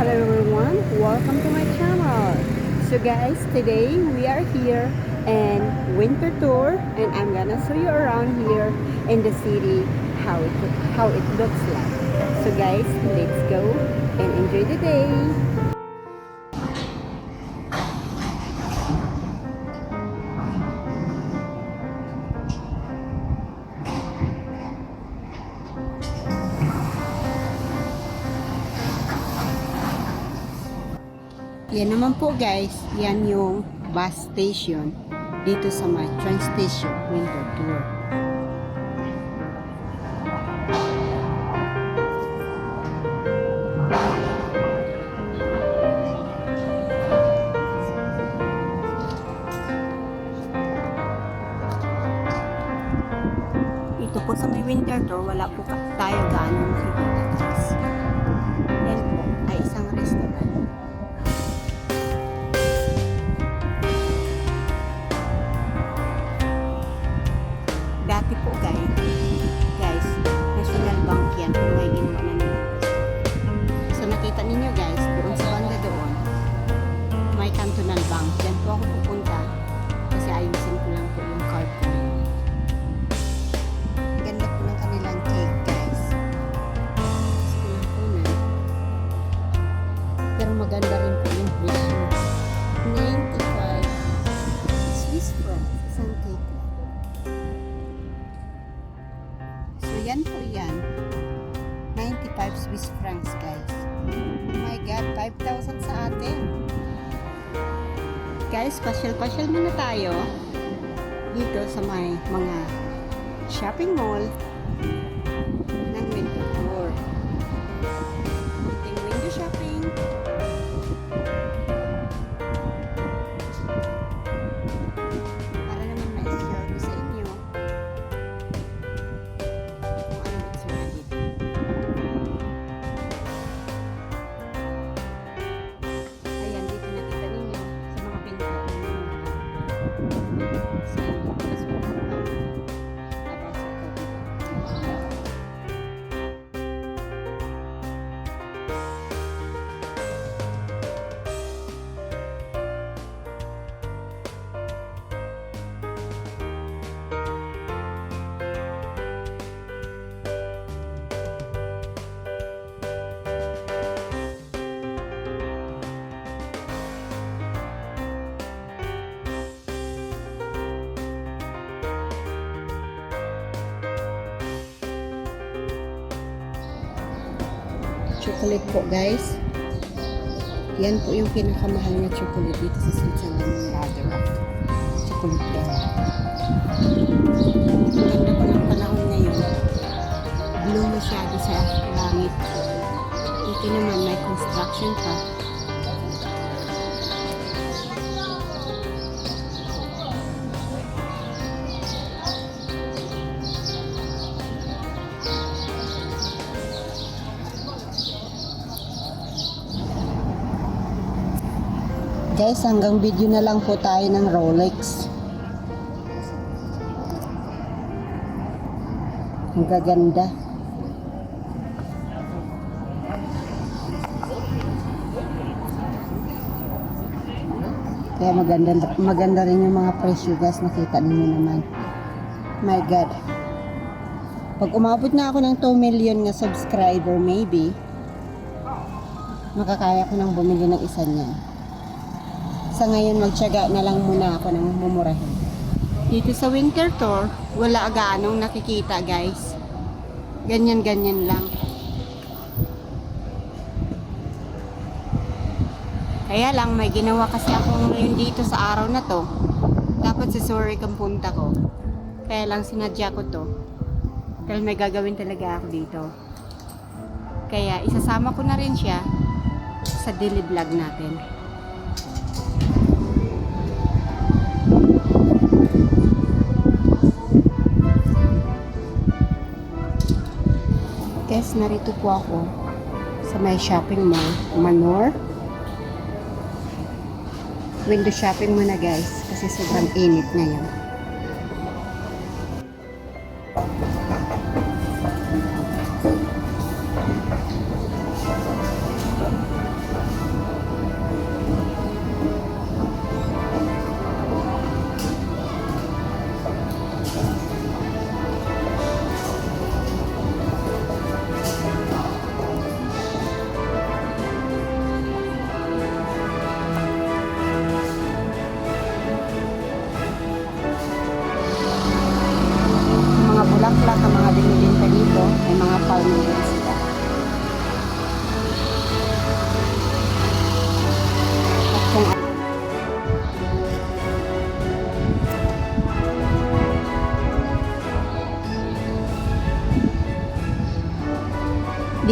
Hello everyone, welcome to my channel. So guys, today we are here in winter tour and I'm gonna show you around here in the city how it looks like. So guys, let's go and enjoy the day. Yan naman po guys, yan yung bus station dito sa my train station winter tour. Ito po sa may winter tour, wala po tayo gaano makikita guys. Yan po ay isang restaurant. Dati po guys, National Bank yan kung may ginawa na nila. So nakita ninyo guys, doon sa banda doon, may Cantonal Bank. Yan po ako pupunta kasi ayusin ko lang po yung card ko. Ganda po ng kanilang cake guys. Gusto ko lang po na. Pero maganda rin po yung presyo. 95 Swiss francs isang cake. Yan po yan. 95 Swiss francs guys. Oh my God, 5,000 sa atin. Guys, pasyal-pasyal muna tayo dito sa may mga shopping mall ng winter tour. Kunting window shopping. Para naman ma-share ko sa inyo. Chocolate po guys. Yan po yung pinakamahal na chocolate dito sa Switzerland ng Ladder Rock. Chocolate po. Ang ganda po ng panahon ngayon. Blue masyado sa langit. Dito naman may construction pa. Guys, hanggang video na lang po tayo ng Rolex. Ang gaganda. Kaya maganda rin yung mga presyo guys. Nakita ninyo naman. My God. Pag umabot na ako ng 2 million na subscriber, maybe, makakaya ko nang bumili ng isa niyan. Sa ngayon, magtiyaga na lang muna ako ng mumurahin. Dito sa winter tour, wala gaanong nakikita guys. Ganyan-ganyan lang. Kaya lang, may ginawa kasi ako ngayon dito sa araw na to. Dapat sa Zurich ang punta ko. Kaya lang sinadya ko to. Dahil may gagawin talaga ako dito. Kaya isasama ko na rin siya sa daily vlog natin. Guys, narito po ako sa may shopping mall, Manor. Window shopping muna guys, kasi sobrang init ngayon.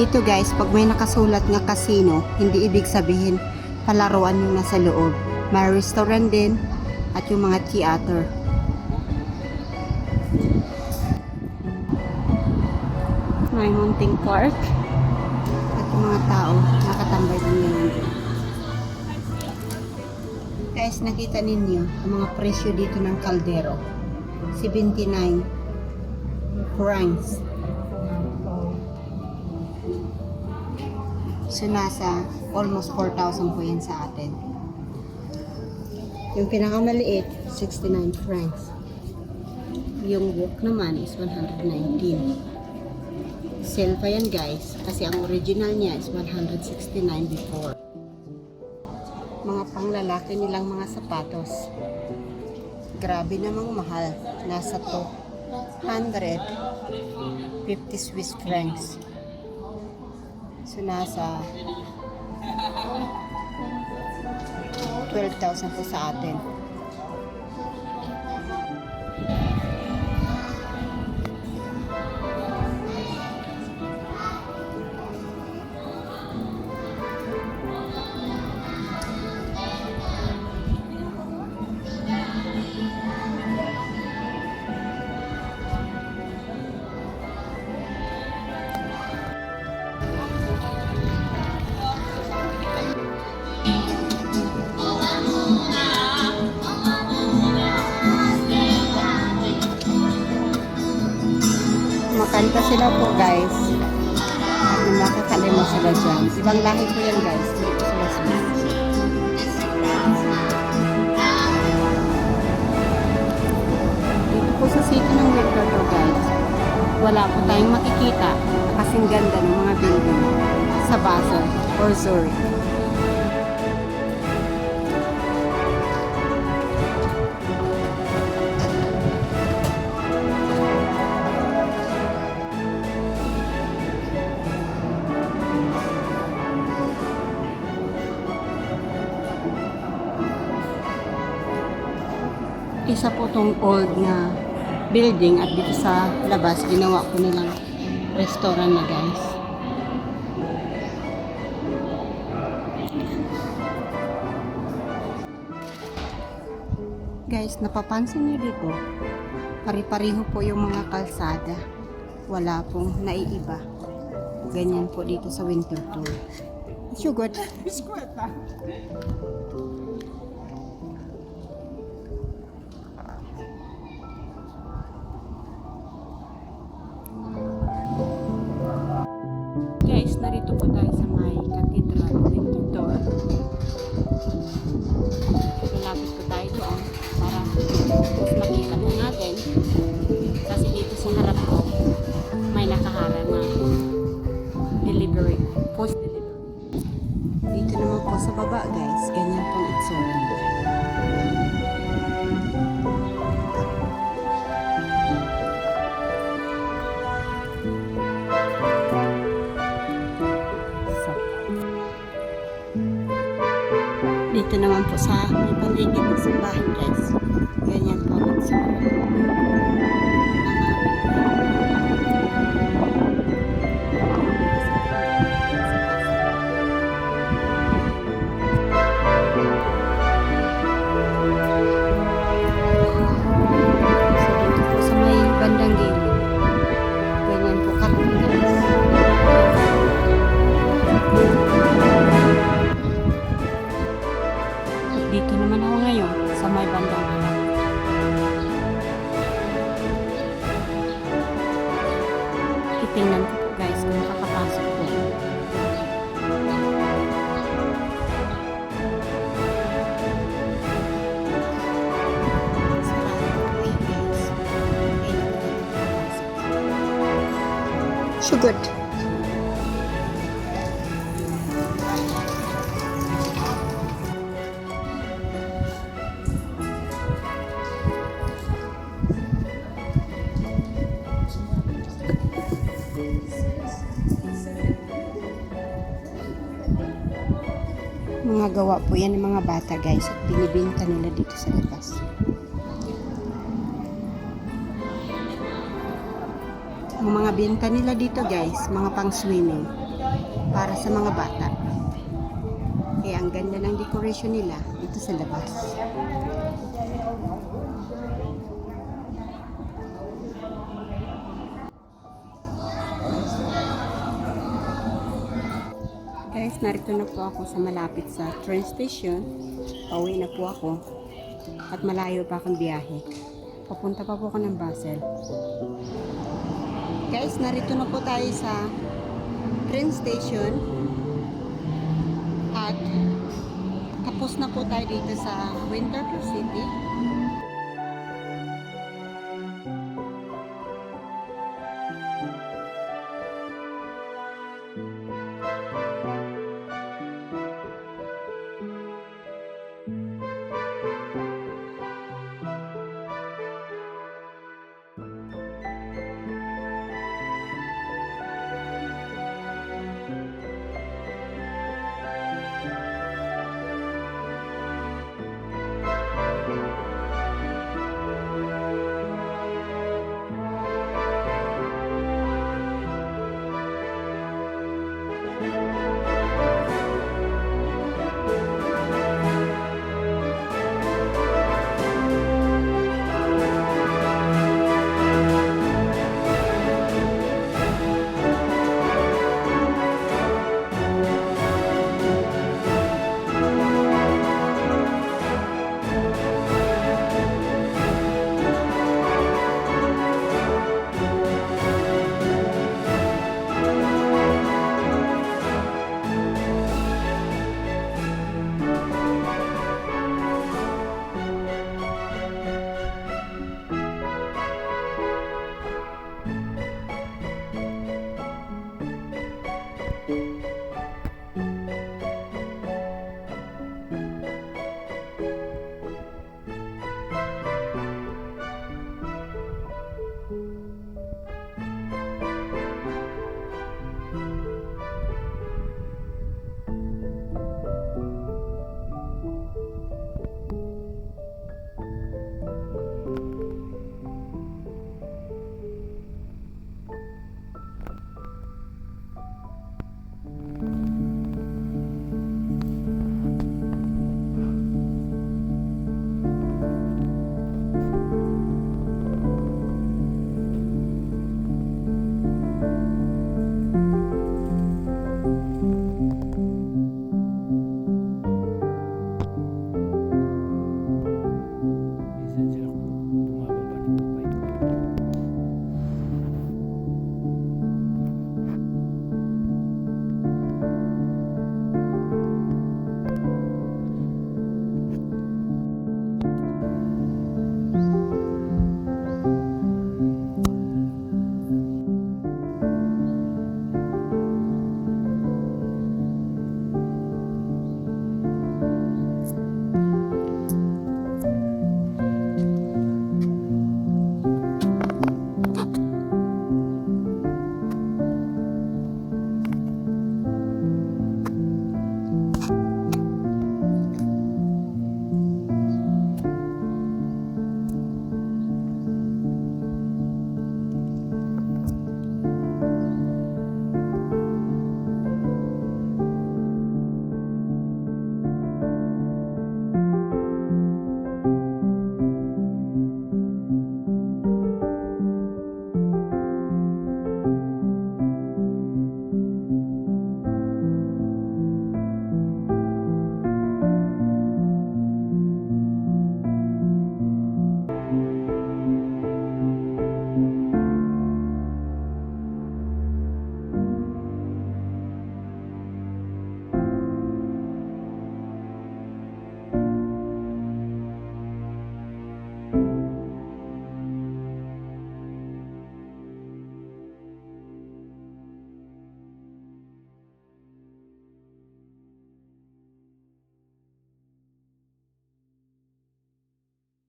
Dito guys, pag may nakasulat nga casino, hindi ibig sabihin palaruan yung nasa loob. May restaurant din at yung mga theater. May munting park at yung mga tao nakatambay din ngayon. Guys, nakita ninyo ang mga presyo dito ng kaldero. 79 francs. So, nasa almost 4,000 po yan sa atin. Yung pinakamaliit, 69 francs. Yung book naman is 119. Sale pa yan guys, kasi ang original niya is 169 before. Mga panglalaki nilang mga sapatos. Grabe namang mahal. Nasa 250 Swiss francs. So, nasa 12,000 po sa atin. Makanta sila po guys. At makakalimot sila dyan. Ibang lahi po yan guys. Dito sila sila. Dito po sa city ng Winterthur guys, wala po tayong makikita kasing ganda ng mga building sa Basel or Zurich. Isa po tong old na building at dito sa labas ginawa ko nilang restaurant na guys. Guys, napapansin niyo dito, pari-pariho po yung mga kalsada. Wala pong naiiba. Ganyan po dito sa Winterthur. So good. Guys, narito po tayo sa may Cathedral Winterthur. Lalapit po tayo doon para mas makita po natin. Kasi dito sa harap ko, may nakaharang na delivery, post delivery. Dito naman po sa baba guys, ganyan pong itsura. Dito naman po sa may paligid ng simbahan guys. Ganyan po ang itsura. So dito po sa may bandang gilid. Ganyan po kami guys. Dito naman ako ngayon sa may bandang harap. Titingnan ko po guys kung makakapasok po. Sarado po eh guys. Kailan ko makakapasok. So good. Mga gawa po yan ng mga bata guys at binibinta nila dito sa labas. Ang mga binta nila dito guys, mga pang swimming. para sa mga bata. Kaya ang ganda ng decoration nila dito sa labas. Guys, narito na po ako sa malapit sa train station. Pauwi na po ako. At malayo pa akong biyahe. Papunta pa po ako ng Basel. Guys, narito na po tayo sa train station. At tapos na po tayo dito sa Winterthur City.